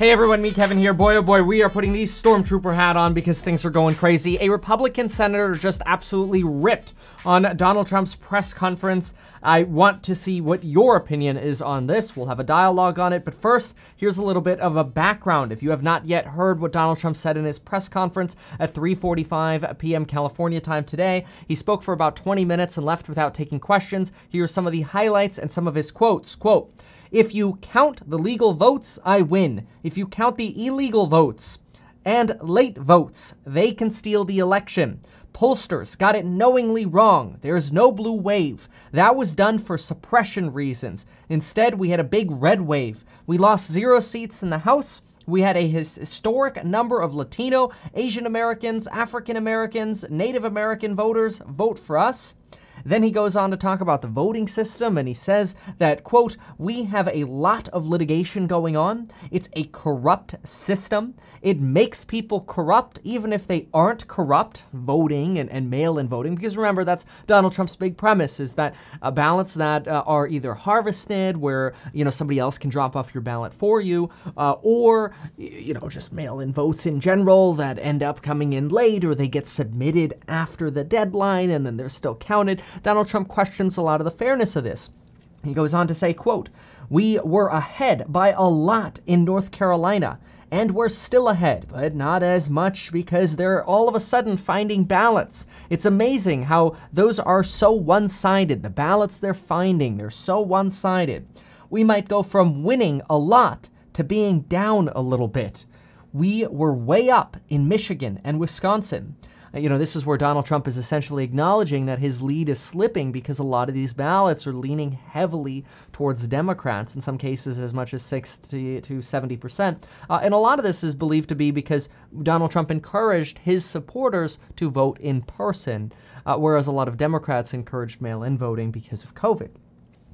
Hey everyone, me Kevin here. Boy oh boy, we are putting the stormtrooper hat on because things are going crazy. A Republican senator just absolutely ripped on Donald Trump's press conference. I want to see what your opinion is on this. We'll have a dialogue on it, but first, here's a little bit of a background. If you have not yet heard what Donald Trump said in his press conference at 3:45 p.m. California time today, he spoke for about 20 minutes and left without taking questions. Here are some of the highlights and some of his quotes. Quote, "If you count the legal votes, I win. If you count the illegal votes and late votes, they can steal the election. Pollsters got it knowingly wrong. There is no blue wave. That was done for suppression reasons. Instead, we had a big red wave. We lost 0 seats in the House. We had a historic number of Latino, Asian Americans, African Americans, Native American voters vote for us." Then he goes on to talk about the voting system, and he says that, quote, "We have a lot of litigation going on. It's a corrupt system. It makes people corrupt even if they aren't corrupt," voting and mail-in voting. Because remember, that's Donald Trump's big premise, is that ballots that are either harvested, where, somebody else can drop off your ballot for you, or, just mail-in votes in general that end up coming in late, or they get submitted after the deadline and then they're still counted. Donald Trump questions a lot of the fairness of this. He goes on to say, quote, "We were ahead by a lot in North Carolina, and we're still ahead, but not as much because they're all of a sudden finding ballots. It's amazing how those are so one-sided. The ballots they're finding, they're so one-sided. We might go from winning a lot to being down a little bit. We were way up in Michigan and Wisconsin." This is where Donald Trump is essentially acknowledging that his lead is slipping because a lot of these ballots are leaning heavily towards Democrats, in some cases as much as 60 to 70%. And a lot of this is believed to be because Donald Trump encouraged his supporters to vote in person, whereas a lot of Democrats encouraged mail-in voting because of COVID.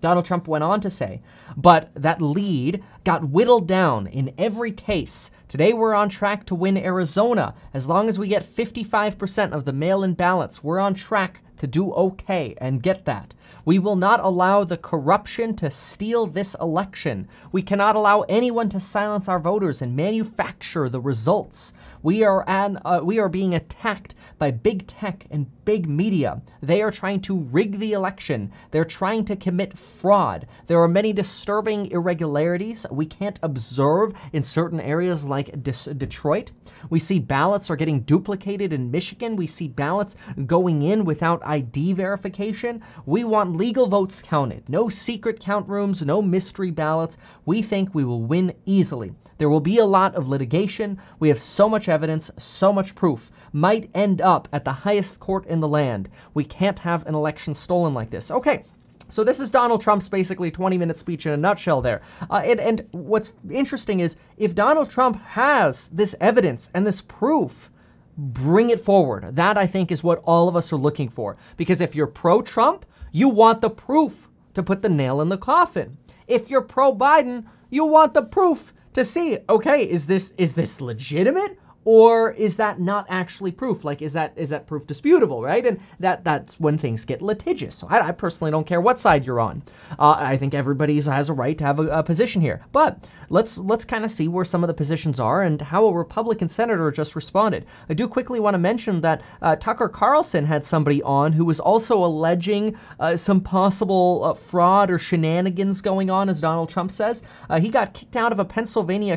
Donald Trump went on to say, "But that lead got whittled down in every case. Today we're on track to win Arizona. As long as we get 55% of the mail-in ballots, we're on track to do okay, and get that. We will not allow the corruption to steal this election. We cannot allow anyone to silence our voters and manufacture the results. We are being attacked by big tech and big media. They are trying to rig the election. They're trying to commit fraud. There are many disturbing irregularities we can't observe in certain areas like Detroit. We see ballots are getting duplicated in Michigan. We see ballots going in without ID verification. We want legal votes counted. No secret count rooms, no mystery ballots. We think we will win easily. There will be a lot of litigation. We have so much evidence, so much proof. Might end up at the highest court in the land. We can't have an election stolen like this." Okay. So this is Donald Trump's basically 20-minute speech in a nutshell there. And what's interesting is, if Donald Trump has this evidence and this proof, bring it forward. That, I think, is what all of us are looking for. Because if you're pro-Trump, you want the proof to put the nail in the coffin. If you're pro-Biden, you want the proof to see, okay, is this legitimate? Or is that not actually proof? Like, is that proof disputable, right? And that's when things get litigious. So I personally don't care what side you're on. I think everybody has a right to have a position here. But let's kind of see where some of the positions are and how a Republican senator just responded. I do quickly want to mention that Tucker Carlson had somebody on who was also alleging some possible fraud or shenanigans going on, as Donald Trump says. He got kicked out of a Pennsylvania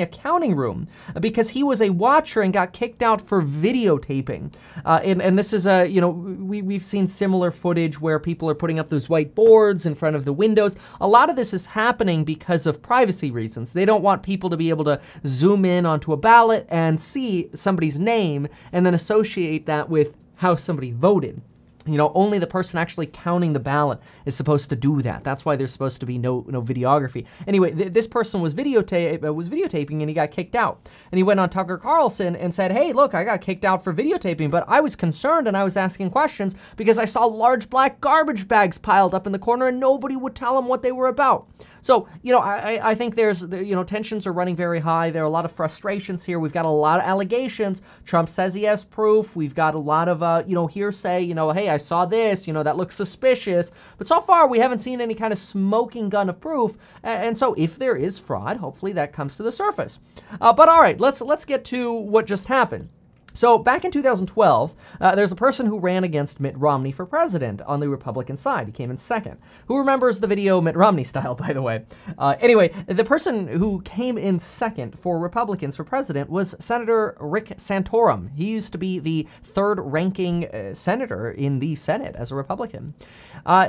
counting room because he was a watcher and got kicked out for videotaping. And this is we've seen similar footage where people are putting up those white boards in front of the windows. A lot of this is happening because of privacy reasons. They don't want people to be able to zoom in onto a ballot and see somebody's name and then associate that with how somebody voted. Only the person actually counting the ballot is supposed to do that. That's why there's supposed to be no videography. Anyway, this person was videotaping and he got kicked out. And he went on Tucker Carlson and said, "Hey, look, I got kicked out for videotaping, but I was concerned and I was asking questions because I saw large black garbage bags piled up in the corner and nobody would tell him what they were about." So, I think there's, tensions are running very high. There are a lot of frustrations here. We've got a lot of allegations. Trump says he has proof. We've got a lot of, hearsay, hey, I saw this, that looks suspicious. But so far, we haven't seen any kind of smoking gun of proof. And so if there is fraud, hopefully that comes to the surface. But all right, let's get to what just happened. So back in 2012, there's a person who ran against Mitt Romney for president on the Republican side. He came in second. Who remembers the video Mitt Romney style, by the way? Anyway, the person who came in second for Republicans for president was Senator Rick Santorum. He used to be the third-ranking senator in the Senate as a Republican.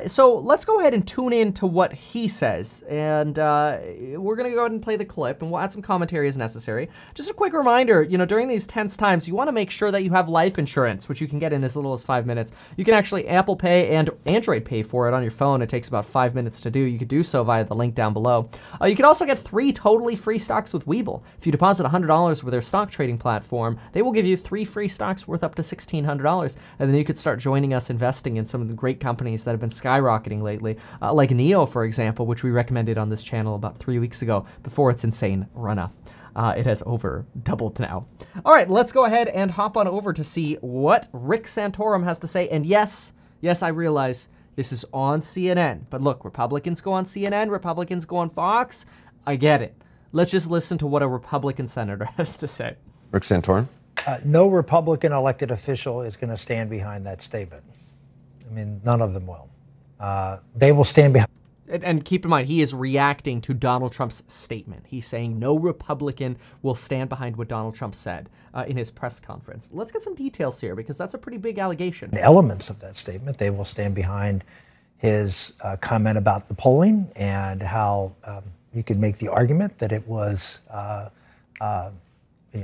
So let's go ahead and tune in to what he says. And we're going to go ahead and play the clip, and we'll add some commentary as necessary. Just a quick reminder, during these tense times, you want to make sure that you have life insurance, which you can get in as little as 5 minutes. You can actually Apple Pay and Android Pay for it on your phone. It takes about 5 minutes to do. You could do so via the link down below. You can also get 3 totally free stocks with Webull. If you deposit $100 with their stock trading platform, they will give you 3 free stocks worth up to $1,600. And then you could start joining us investing in some of the great companies that have been skyrocketing lately, like NEO, for example, which we recommended on this channel about 3 weeks ago before its insane run-up. It has over doubled now. All right, let's go ahead and hop on over to see what Rick Santorum has to say. And yes, I realize this is on CNN. But look, Republicans go on CNN, Republicans go on Fox. I get it. Let's just listen to what a Republican senator has to say. Rick Santorum? No Republican elected official is going to stand behind that statement. I mean, none of them will. They will stand behind. And keep in mind, he is reacting to Donald Trump's statement. He's saying no Republican will stand behind what Donald Trump said in his press conference. Let's get some details here, because that's a pretty big allegation. The elements of that statement, they will stand behind his comment about the polling and how you could make the argument that it was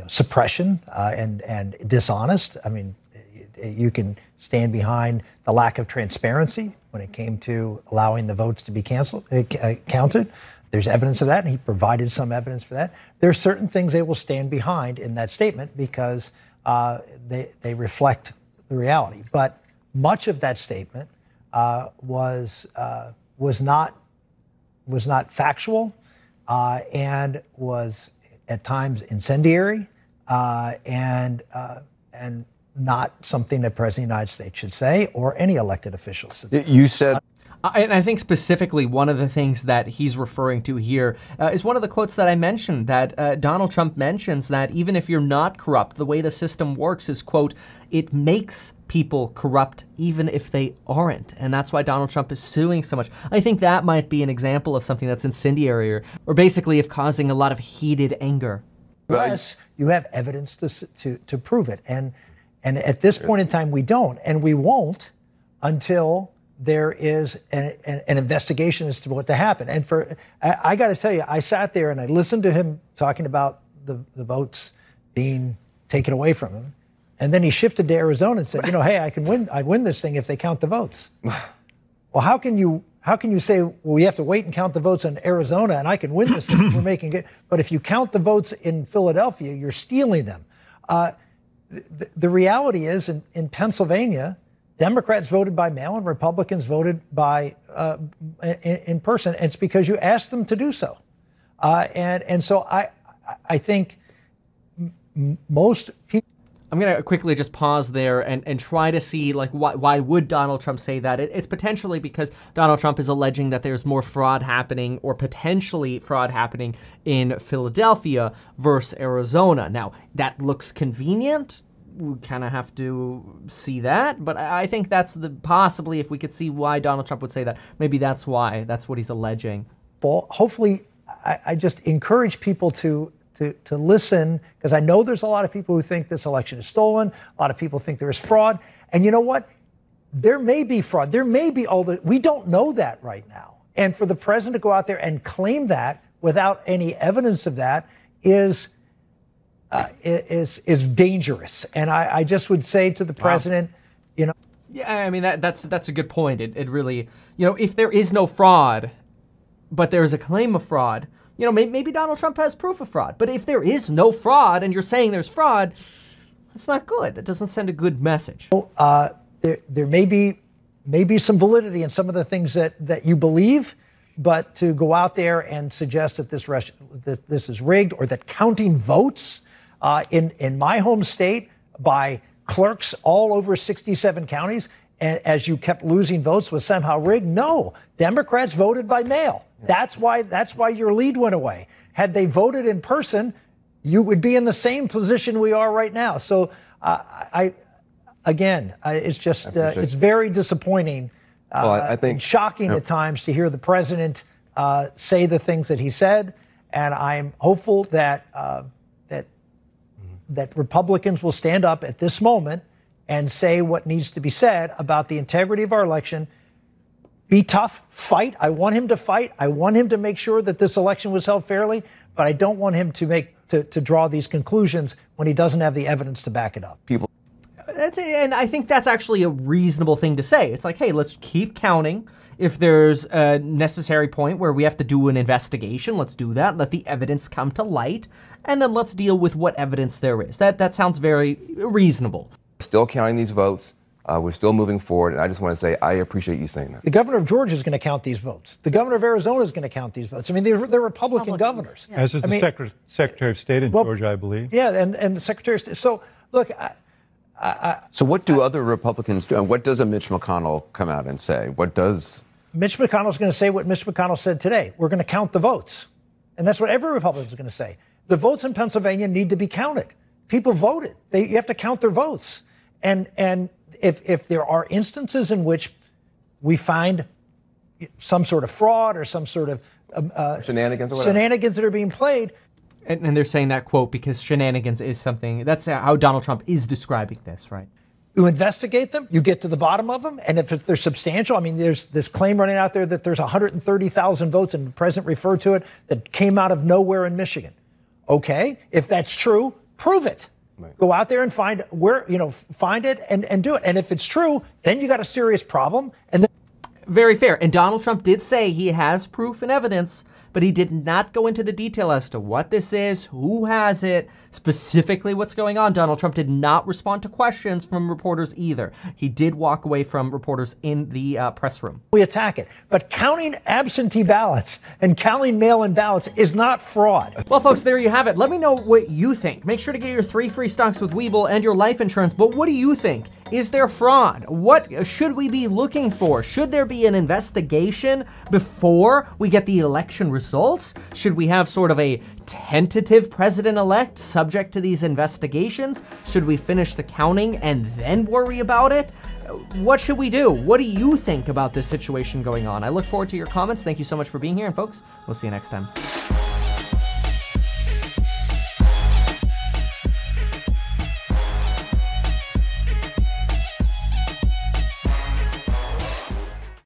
suppression and dishonest. I mean, you can stand behind the lack of transparency when it came to allowing the votes to be counted. There's evidence of that, and he provided some evidence for that. There are certain things they will stand behind in that statement because they reflect the reality. But much of that statement was not factual and was at times incendiary and not something that President of the United States should say, or any elected officials. You said... And I think specifically one of the things that he's referring to here is one of the quotes that I mentioned, that Donald Trump mentions that even if you're not corrupt, the way the system works is, quote, it makes people corrupt even if they aren't. And that's why Donald Trump is suing so much. I think that might be an example of something that's incendiary or basically of causing a lot of heated anger. Yes, you have evidence to prove it. And at this point in time, we don't, and we won't until there is an investigation as to what happened. And I got to tell you, I sat there and I listened to him talking about the votes being taken away from him, and then he shifted to Arizona and said, hey, I win this thing if they count the votes. Well, how can you say, well, we have to wait and count the votes in Arizona, and I can win this thing if we're making it? But if you count the votes in Philadelphia, you're stealing them. The reality is, in Pennsylvania, Democrats voted by mail and Republicans voted by in person. And it's because you asked them to do so. And so I think most people. I'm going to quickly just pause there and try to see, like, why would Donald Trump say that? It's potentially because Donald Trump is alleging that there's more fraud happening, or potentially fraud happening, in Philadelphia versus Arizona. Now, that looks convenient. We kind of have to see that, but I think that's possibly, if we could see why Donald Trump would say that, maybe that's why. That's what he's alleging. Well, hopefully, I just encourage people to listen, because I know there's a lot of people who think this election is stolen. A lot of people think there is fraud. And you know what? There may be fraud. There may be we don't know that right now. And for the president to go out there and claim that without any evidence of that is dangerous. And I just would say to the president, Yeah, I mean, that's a good point. It really, if there is no fraud, but there is a claim of fraud, maybe Donald Trump has proof of fraud. But if there is no fraud and you're saying there's fraud, that's not good. That doesn't send a good message. There may be some validity in some of the things that you believe, but to go out there and suggest that this is rigged, or that counting votes in my home state by clerks all over 67 counties as you kept losing votes was somehow rigged. No, Democrats voted by mail. That's why your lead went away. Had they voted in person, you would be in the same position we are right now. So it's just it's very disappointing. I think and shocking at times to hear the president say the things that he said, and I'm hopeful that that Republicans will stand up at this moment and say what needs to be said about the integrity of our election. Be tough, fight. I want him to fight. I want him to make sure that this election was held fairly, but I don't want him to draw these conclusions when he doesn't have the evidence to back it up. And I think that's actually a reasonable thing to say. It's like, hey, let's keep counting. If there's a necessary point where we have to do an investigation, let's do that. Let the evidence come to light, and then let's deal with what evidence there is. That sounds very reasonable. Still counting these votes. We're still moving forward, and I just want to say I appreciate you saying that. The governor of Georgia is going to count these votes. The governor of Arizona is going to count these votes. I mean, they're Republican governors. As is the Secretary of State in Georgia, I believe. Yeah, and the Secretary of State. So, look, so what do other Republicans do? And what does a Mitch McConnell come out and say? What does... Mitch McConnell's going to say what Mitch McConnell said today. We're going to count the votes. And that's what every Republican is going to say. The votes in Pennsylvania need to be counted. People voted. You have to count their votes. And if there are instances in which we find some sort of fraud or some sort of shenanigans that are being played. And they're saying that quote because shenanigans is something, that's how Donald Trump is describing this, right? You investigate them, you get to the bottom of them, and if they're substantial, I mean, there's this claim running out there that there's 130,000 votes, and the president referred to it, that came out of nowhere in Michigan. Okay, if that's true, prove it. Right. Go out there and find it and do it. And if it's true, then you got a serious problem. And then very fair. And Donald Trump did say he has proof and evidence, but he did not go into the detail as to what this is, who has it, specifically what's going on. Donald Trump did not respond to questions from reporters either. He did walk away from reporters in the press room. We attack it. But counting absentee ballots and counting mail-in ballots is not fraud. Well, folks, there you have it. Let me know what you think. Make sure to get your 3 free stocks with Webull and your life insurance. But what do you think? Is there fraud? What should we be looking for? Should there be an investigation before we get the election results? Should we have sort of a tentative president-elect subject to these investigations? Should we finish the counting and then worry about it? What should we do? What do you think about this situation going on? I look forward to your comments. Thank you so much for being here, and folks, we'll see you next time.